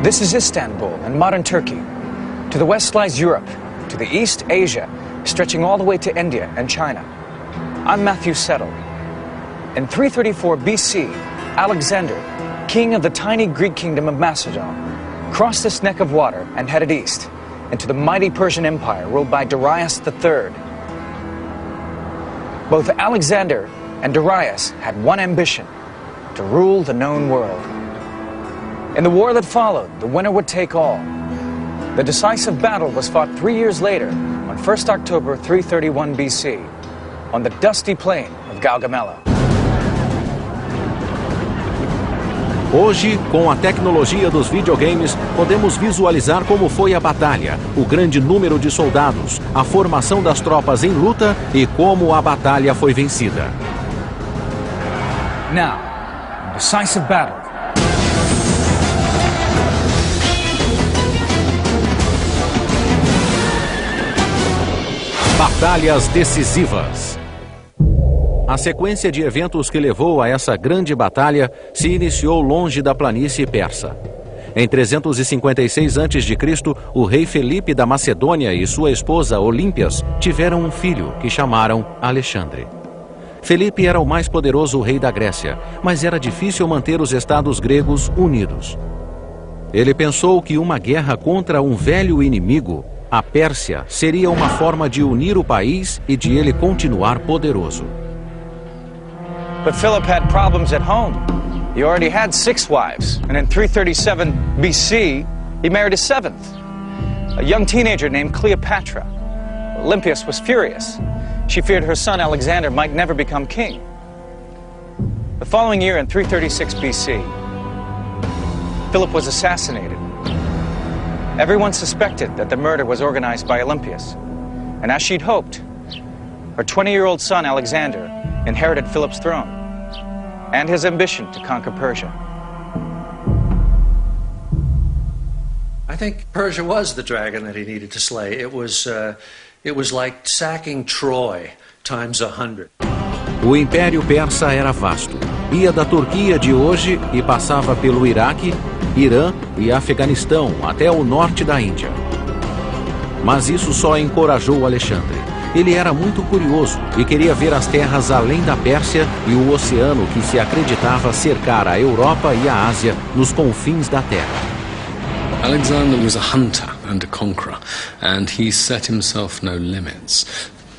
This is Istanbul in modern Turkey. To the west lies Europe, to the east, Asia, stretching all the way to India and China. I'm Matthew Settle. In 334 BC, Alexander, king of the tiny Greek kingdom of Macedon, crossed this neck of water and headed east into the mighty Persian Empire ruled by Darius III. Both Alexander and Darius had one ambition: to rule the known world. In the war that followed, the winner would take all. The decisive battle was fought 3 years later, on 1st October 331 BC, on the dusty plain of Gaugamela. Hoje, com a tecnologia dos videogames, podemos visualizar como foi a batalha, o grande número de soldados, a formação das tropas em luta e como a batalha foi vencida. Now, decisive battle. Batalhas decisivas. A sequência de eventos que levou a essa grande batalha se iniciou longe da planície persa. Em 356 a.C., o rei Felipe da Macedônia e sua esposa Olímpias tiveram um filho que chamaram Alexandre. Felipe era o mais poderoso rei da Grécia, mas era difícil manter os estados gregos unidos. Ele pensou que uma guerra contra um velho inimigo, a Pérsia, seria uma forma de unir o país e de ele continuar poderoso. But Philip had problems at home. He already had 6 wives, and in 337 BC, he married a 7th, a young teenager named Cleopatra. Olympias was furious. She feared her son Alexander might never become king. The following year, in 336 BC, Philip was assassinated. Everyone suspected that the murder was organized by Olympias, and as she'd hoped, her 20-year-old son Alexander inherited Philip's throne and his ambition to conquer Persia. I think Persia was the dragon that he needed to slay. It was like sacking Troy times 100. O Império Persa era vasto. Ia da Turquia de hoje e passava pelo Iraque, Irã e Afeganistão até o norte da Índia. Mas isso só encorajou Alexandre. Ele era muito curioso e queria ver as terras além da Pérsia e o oceano que se acreditava cercar a Europa e a Ásia nos confins da terra. Alexander was a hunter and a conqueror, and he set himself no limits.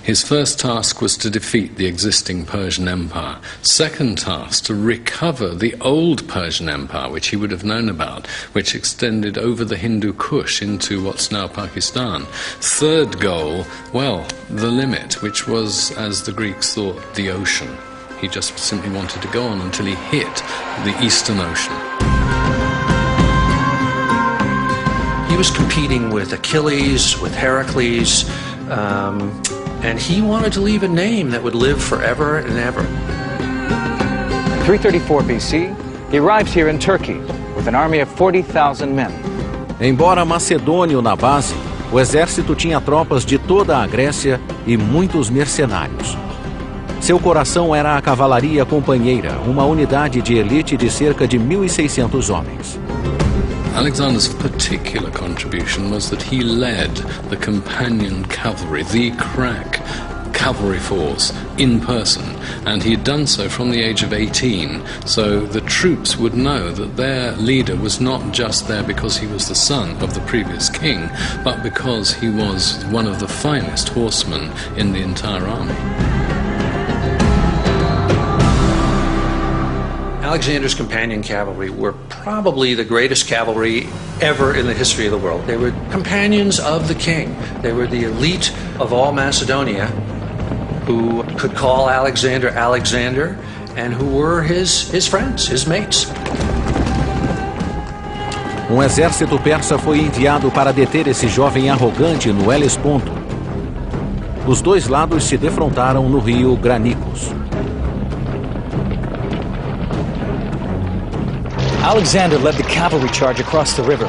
His first task was to defeat the existing Persian Empire. Second task, to recover the old Persian Empire, which he would have known about, which extended over the Hindu Kush into what's now Pakistan. Third goal, well, the limit, which was, as the Greeks thought, the ocean. He just simply wanted to go on until he hit the Eastern Ocean. He was competing with Achilles, with Heracles, and he wanted to leave a name that would live forever and ever. In 334 BC, he arrives here in Turkey with an army of 40,000 men. Embora macedônio na base, o exército tinha tropas de toda a Grécia e muitos mercenários. Seu coração era a cavalaria companheira, uma unidade de elite de cerca de 1.600 homens. Alexander's particular contribution was that he led the companion cavalry, the crack cavalry force, in person, and he had done so from the age of 18, so the troops would know that their leader was not just there because he was the son of the previous king, but because he was one of the finest horsemen in the entire army. Alexander's companion cavalry were probably the greatest cavalry ever in the history of the world. They were companions of the king. They were the elite of all Macedonia who could call Alexander Alexander and who were his friends, his mates. Um exército persa foi enviado para deter esse jovem arrogante no Helesponto. Os dois lados se defrontaram no rio Granicus. Alexander led the cavalry charge across the river.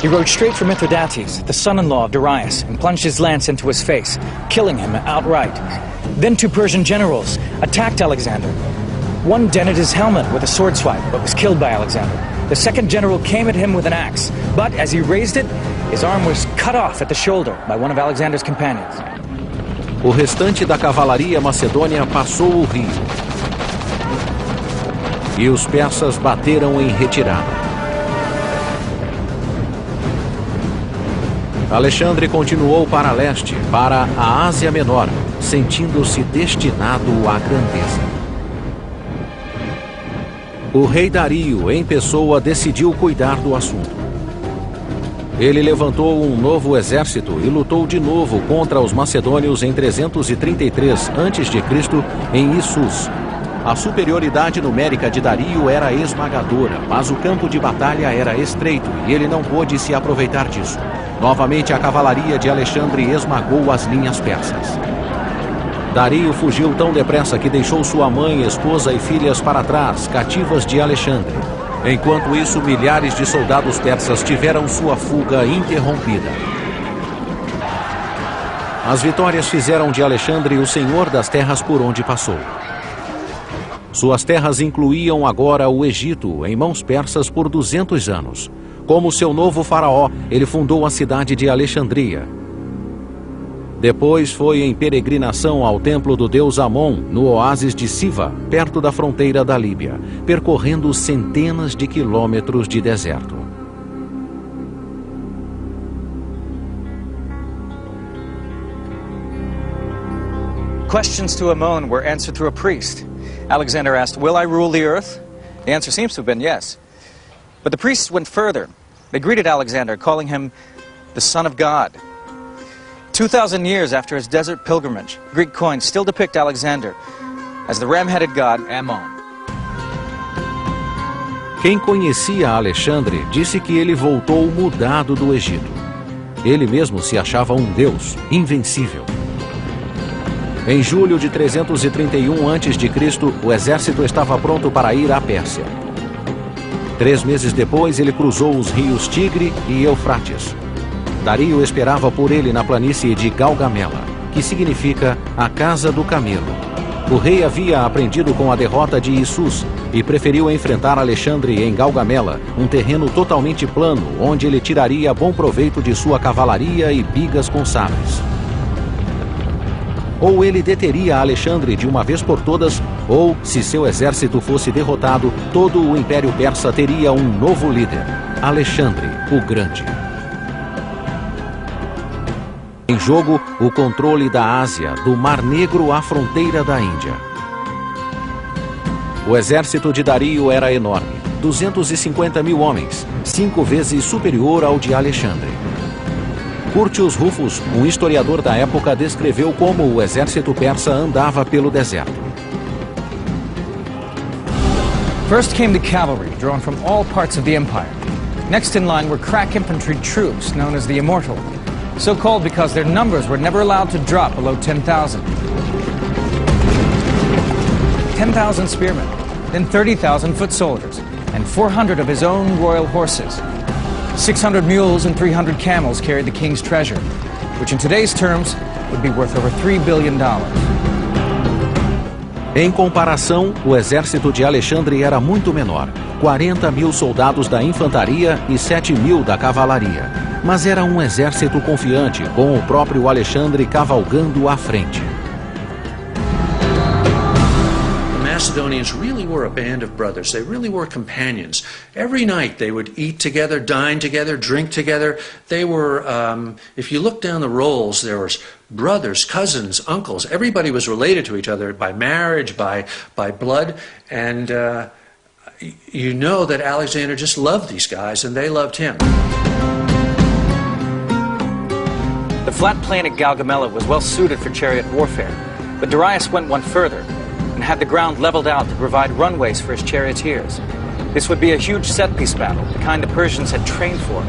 He rode straight for Mithridates, the son-in-law of Darius, and plunged his lance into his face, killing him outright. Then 2 Persian generals attacked Alexander. One dented his helmet with a sword swipe, but was killed by Alexander. The second general came at him with an axe, but as he raised it, his arm was cut off at the shoulder by one of Alexander's companions. O restante da cavalaria macedônia passou o rio. E os persas bateram em retirada. Alexandre continuou para leste, para a Ásia Menor, sentindo-se destinado à grandeza. O rei Dario, em pessoa, decidiu cuidar do assunto. Ele levantou um novo exército e lutou de novo contra os macedônios em 333 a.C. em Issus. A superioridade numérica de Dario era esmagadora, mas o campo de batalha era estreito e ele não pôde se aproveitar disso. Novamente, a cavalaria de Alexandre esmagou as linhas persas. Dario fugiu tão depressa que deixou sua mãe, esposa e filhas para trás, cativas de Alexandre. Enquanto isso, milhares de soldados persas tiveram sua fuga interrompida. As vitórias fizeram de Alexandre o senhor das terras por onde passou. Suas terras incluíam agora o Egito, em mãos persas por 200 anos. Como seu novo faraó, ele fundou a cidade de Alexandria. Depois foi em peregrinação ao templo do deus Amon, no oásis de Siva, perto da fronteira da Líbia, percorrendo centenas de quilômetros de deserto. Questions to Amon were answered through a priest. Alexander asked, "Will I rule the earth?" The answer seems to have been yes. But the priests went further. They greeted Alexander, calling him the Son of God. 2,000 years after his desert pilgrimage, Greek coins still depict Alexander as the ram-headed god Ammon. Quem conhecia Alexandre disse que ele voltou mudado do Egito. Ele mesmo se achava um deus, invencível. Em julho de 331 a.C., o exército estava pronto para ir à Pérsia. 3 meses depois, ele cruzou os rios Tigre e Eufrates. Dario esperava por ele na planície de Galgamela, que significa a casa do camelo. O rei havia aprendido com a derrota de Issus e preferiu enfrentar Alexandre em Galgamela, um terreno totalmente plano, onde ele tiraria bom proveito de sua cavalaria e bigas com sabres. Ou ele deteria Alexandre de uma vez por todas, ou, se seu exército fosse derrotado, todo o Império Persa teria um novo líder, Alexandre o Grande. Em jogo, o controle da Ásia, do Mar Negro à fronteira da Índia. O exército de Dario era enorme, 250 mil homens, 5 vezes superior ao de Alexandre. Curtius Rufus, um historiador da época, descreveu como o exército persa andava pelo deserto. First came the cavalry, drawn from all parts of the empire. Next in line were crack infantry troops, known as the Immortal, so called because their numbers were never allowed to drop below 10,000. 10,000 spearmen, then 30,000 foot soldiers, and 400 of his own royal horses. 600 mules and 300 camels carried the king's treasure, which in today's terms would be worth over $3 billion. Em comparação, o exército de Alexandre era muito menor, 40 mil soldados da infantaria e 7 mil da cavalaria. Mas era um exército confiante, com o próprio Alexandre cavalgando à frente. Macedonians really were a band of brothers. They really were companions. Every night they would eat together, dine together, drink together. They were, if you look down the rolls, there was brothers, cousins, uncles. Everybody was related to each other by marriage, by blood. And you know that Alexander just loved these guys and they loved him. The flat plain at Galgamela was well suited for chariot warfare, but Darius went one further and had the ground leveled out to provide runways for his charioteers. This would be a huge set-piece battle, the kind the Persians had trained for.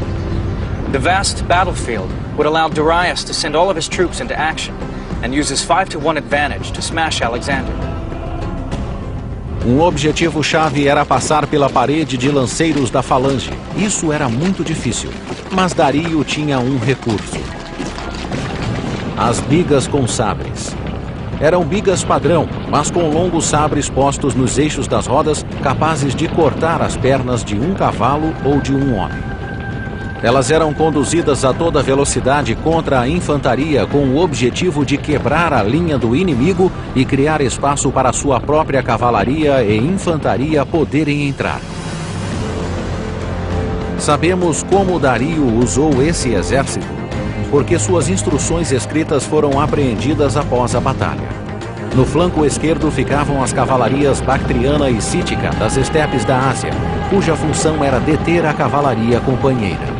The vast battlefield would allow Darius to send all of his troops into action and use his 5-to-1 advantage to smash Alexander. Um objetivo-chave era passar pela parede de lanceiros da falange. Isso era muito difícil, mas Dario tinha um recurso: as bigas com sabres. Eram bigas padrão, mas com longos sabres postos nos eixos das rodas, capazes de cortar as pernas de um cavalo ou de um homem. Elas eram conduzidas a toda velocidade contra a infantaria com o objetivo de quebrar a linha do inimigo e criar espaço para sua própria cavalaria e infantaria poderem entrar. Sabemos como Dario usou esse exército, porque suas instruções escritas foram apreendidas após a batalha. No flanco esquerdo ficavam as cavalarias bactriana e cítica das estepes da Ásia, cuja função era deter a cavalaria companheira.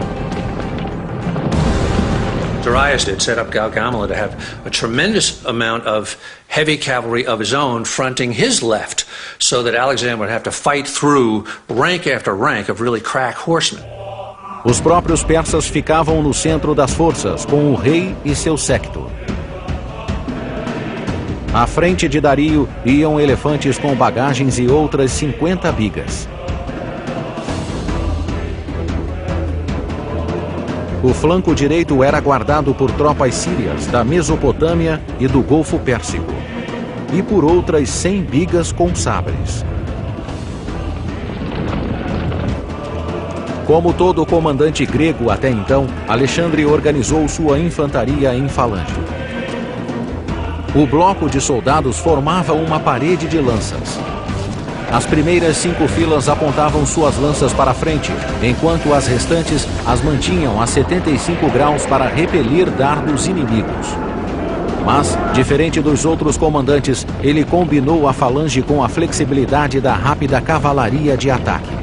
Darius did set up Gaugamela to have a tremendous amount of heavy cavalry of his own fronting his left, so that Alexander would have to fight through rank after rank of really crack horsemen. Os próprios persas ficavam no centro das forças, com o rei e seu séquito. À frente de Dario iam elefantes com bagagens e outras 50 bigas. O flanco direito era guardado por tropas sírias da Mesopotâmia e do Golfo Pérsico, e por outras 100 bigas com sabres. Como todo comandante grego até então, Alexandre organizou sua infantaria em falange. O bloco de soldados formava uma parede de lanças. As primeiras 5 filas apontavam suas lanças para frente, enquanto as restantes as mantinham a 75 graus para repelir dardos inimigos. Mas, diferente dos outros comandantes, ele combinou a falange com a flexibilidade da rápida cavalaria de ataque.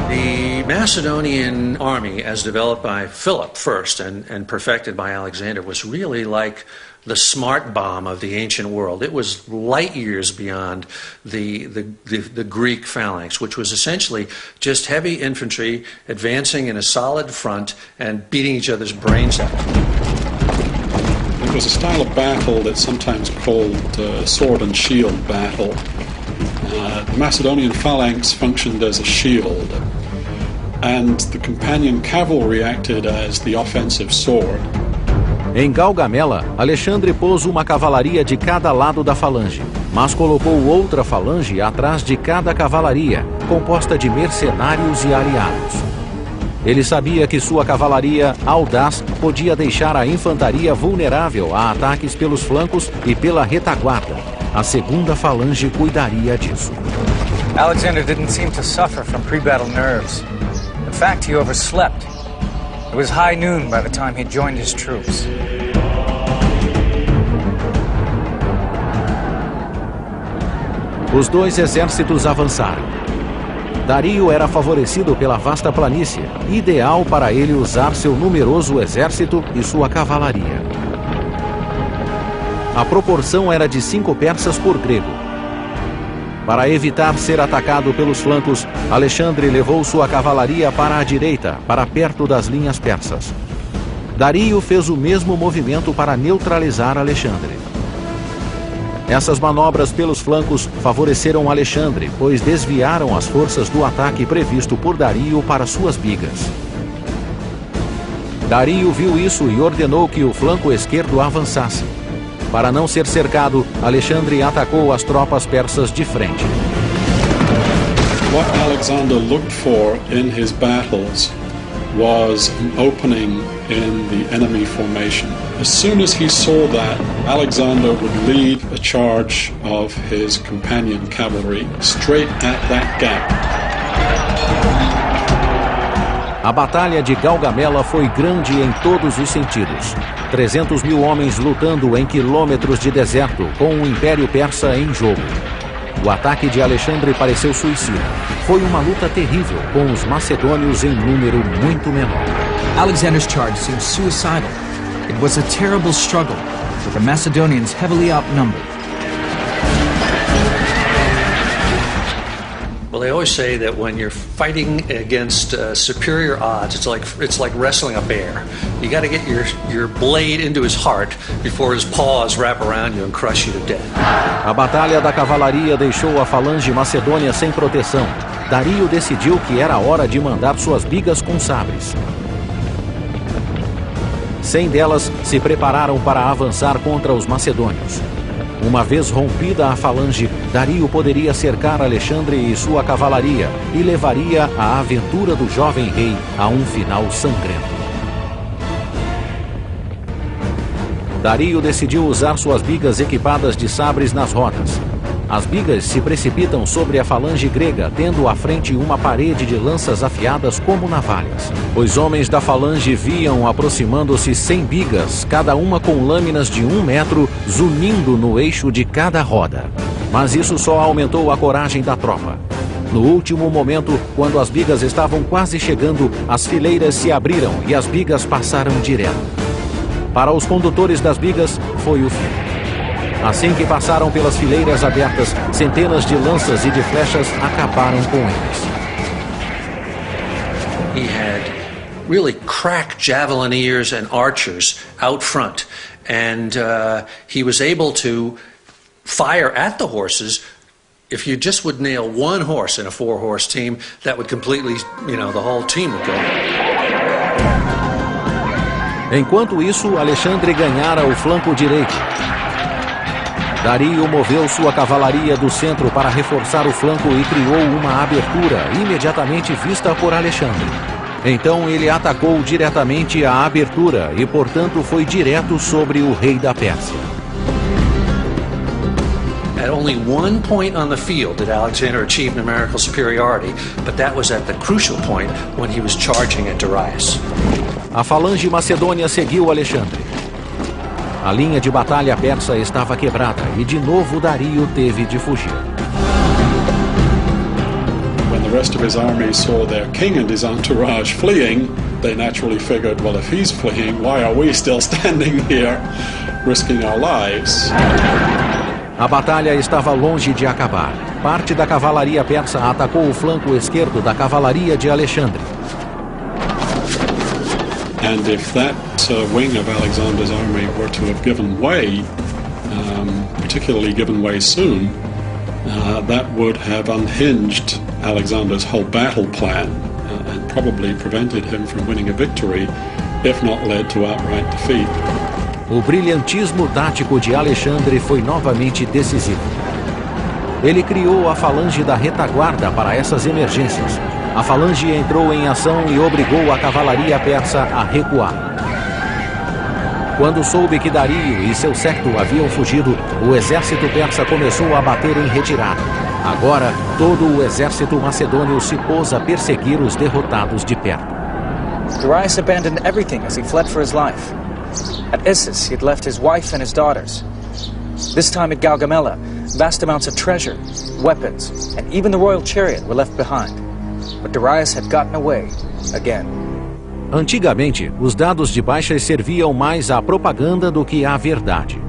The Macedonian army, as developed by Philip first and perfected by Alexander, was really like the smart bomb of the ancient world. It was light years beyond the Greek phalanx, which was essentially just heavy infantry advancing in a solid front and beating each other's brains out. It was a style of battle that's sometimes called sword and shield battle. The Macedonian phalanx functioned as a shield, and the companion cavalry acted as the offensive sword. Em Gaugamela, Alexandre pôs uma cavalaria de cada lado da falange, mas colocou outra falange atrás de cada cavalaria, composta de mercenários e aliados. Ele sabia que sua cavalaria audaz podia deixar a infantaria vulnerável a ataques pelos flancos e pela retaguarda. A segunda falange cuidaria disso. Alexander didn't seem to suffer from pre-battle nerves. In fact, he overslept. It was high noon by the time he joined his troops. Os dois exércitos avançaram. Dario era favorecido pela vasta planície, ideal para ele usar seu numeroso exército e sua cavalaria. A proporção era de 5 persas por grego. Para evitar ser atacado pelos flancos, Alexandre levou sua cavalaria para a direita, para perto das linhas persas. Dario fez o mesmo movimento para neutralizar Alexandre. Essas manobras pelos flancos favoreceram Alexandre, pois desviaram as forças do ataque previsto por Dario para suas bigas. Dario viu isso e ordenou que o flanco esquerdo avançasse. Para não ser cercado, Alexandre atacou as tropas persas de frente. What Alexander looked for in his battles was an opening in the enemy formation. As soon as he saw that, Alexander would lead a charge of his companion cavalry straight at that gap. A batalha de Gaugamela foi grande em todos os sentidos. 300 mil homens lutando em quilômetros de deserto, com o Império Persa em jogo. O ataque de Alexandre pareceu suicida. Foi uma luta terrível, com os macedônios em número muito menor. Alexander's charge seemed suicidal. It was a terrible struggle, with the Macedonians heavily outnumbered. Well, they always say that when you're fighting against superior odds, it's like wrestling a bear. You got to get your blade into his heart before his paws wrap around you and crush you to death. A batalha da cavalaria deixou a falange macedônia sem proteção. Dario decidiu que era hora de mandar suas bigas com sabres. 100 delas se prepararam para avançar contra os macedônios. Uma vez rompida a falange, Dario poderia cercar Alexandre e sua cavalaria e levaria a aventura do jovem rei a um final sangrento. Dario decidiu usar suas bigas equipadas de sabres nas rodas. As bigas se precipitam sobre a falange grega, tendo à frente uma parede de lanças afiadas como navalhas. Os homens da falange viam aproximando-se 100 bigas, cada uma com lâminas de 1 metro, zunindo no eixo de cada roda. Mas isso só aumentou a coragem da tropa. No último momento, quando as bigas estavam quase chegando, as fileiras se abriram e as bigas passaram direto. Para os condutores das bigas, foi o fim. Assim que passaram pelas fileiras abertas, centenas de lanças e de flechas acabaram com eles. He had really crack javelineers and archers out front, and he was able to fire at the horses. If you just would nail one horse in a 4-horse team, that would completely, the whole team would go. Enquanto isso, Alexandre ganhara o flanco direito. Dario moveu sua cavalaria do centro para reforçar o flanco e criou uma abertura imediatamente vista por Alexandre. Então ele atacou diretamente a abertura e, portanto, foi direto sobre o rei da Pérsia. At only one point on the field did Alexander achieve numerical superiority, but that was at the crucial point when he was charging at Darius. A falange macedônia seguiu Alexandre. A linha de batalha persa estava quebrada e de novo Dario teve de fugir. When the rest of his army saw their king and his entourage fleeing, they naturally figured, well, if he's fleeing, why are we still standing here risking our lives? A batalha estava longe de acabar. Parte da cavalaria persa atacou o flanco esquerdo da cavalaria de Alexandre. And if that wing of Alexander's army were to have given way, particularly given way soon, that would have unhinged Alexander's whole battle plan and probably prevented him from winning a victory, if not led to outright defeat. O brilhantismo tático de Alexandre foi novamente decisivo. Ele criou a falange da retaguarda para essas emergências. A falange entrou em ação e obrigou a cavalaria persa a recuar. Quando soube que Dario e seu séquito haviam fugido, o exército persa começou a bater em retirada. Agora, todo o exército macedônio se pôs a perseguir os derrotados de perto. Darius abandoned everything as he fled for his life. At Issus, he had left his wife and his daughters. This time at Gaugamela, vast amounts of treasure, weapons, and even the royal chariot were left behind. But Darius had gotten away again. Antigamente, os dados de baixas serviam mais à propaganda do que à verdade.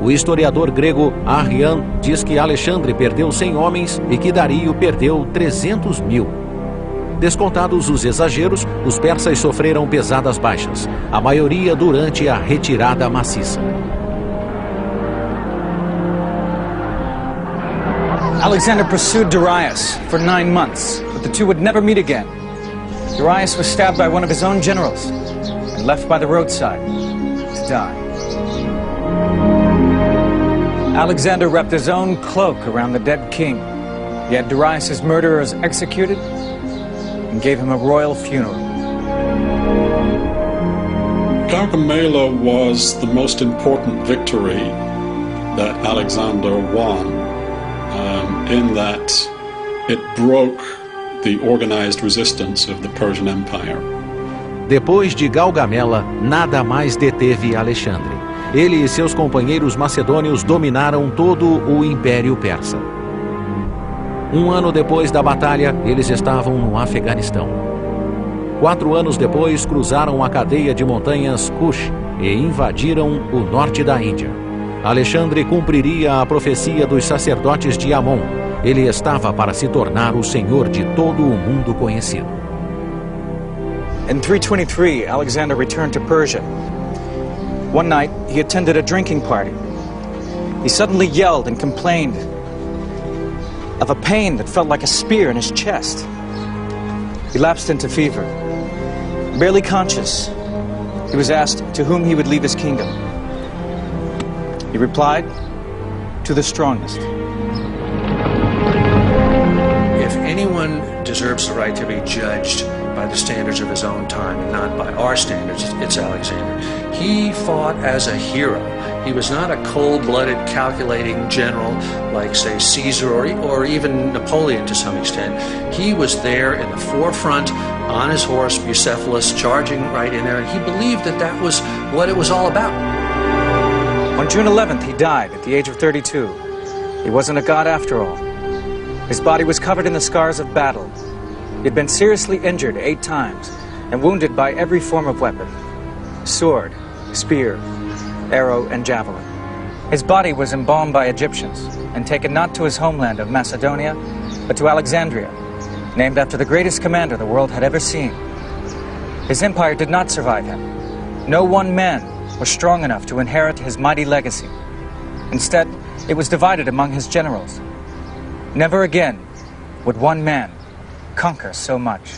O historiador grego Arrian diz que Alexandre perdeu 100 homens e que Dario perdeu 300 mil. Descontados os exageros, os persas sofreram pesadas baixas, a maioria durante a retirada maciça. Alexander pursued Darius for 9 months, but the two would never meet again. Darius was stabbed by one of his own generals and left by the roadside to die. Alexander wrapped his own cloak around the dead king. He had Darius' murderers executed and gave him a royal funeral. Gaugamela was the most important victory that Alexander won, in that it broke the organized resistance of the Persian Empire. Depois de Gaugamela, nada mais deteve Alexandre. Ele e seus companheiros macedônios dominaram todo o Império Persa. 1 ano depois da batalha, eles estavam no Afeganistão. 4 anos depois, cruzaram a cadeia de montanhas Kush e invadiram o norte da Índia. Alexandre cumpriria a profecia dos sacerdotes de Amon. Ele estava para se tornar o senhor de todo o mundo conhecido. In 323, Alexander returned to Persia. One night, he attended a drinking party. He suddenly yelled and complained of a pain that felt like a spear in his chest. He lapsed into fever. Barely conscious, He was asked to whom he would leave his kingdom. He replied, to the strongest. If anyone deserves the right to be judged by the standards of his own time and not by our standards, it's Alexander. He fought as a hero. He was not a cold-blooded, calculating general like, say, Caesar or even Napoleon to some extent. He was there in the forefront on his horse, Bucephalus, charging right in there, and he believed that that was what it was all about. On June 11th, he died at the age of 32. He wasn't a god after all. His body was covered in the scars of battle. He had been seriously injured 8 times and wounded by every form of weapon: sword, spear, arrow, and javelin. His body was embalmed by Egyptians and taken not to his homeland of Macedonia, but to Alexandria, named after the greatest commander the world had ever seen. His empire did not survive him. No one man was strong enough to inherit his mighty legacy. Instead, it was divided among his generals. Never again would one man conquer so much.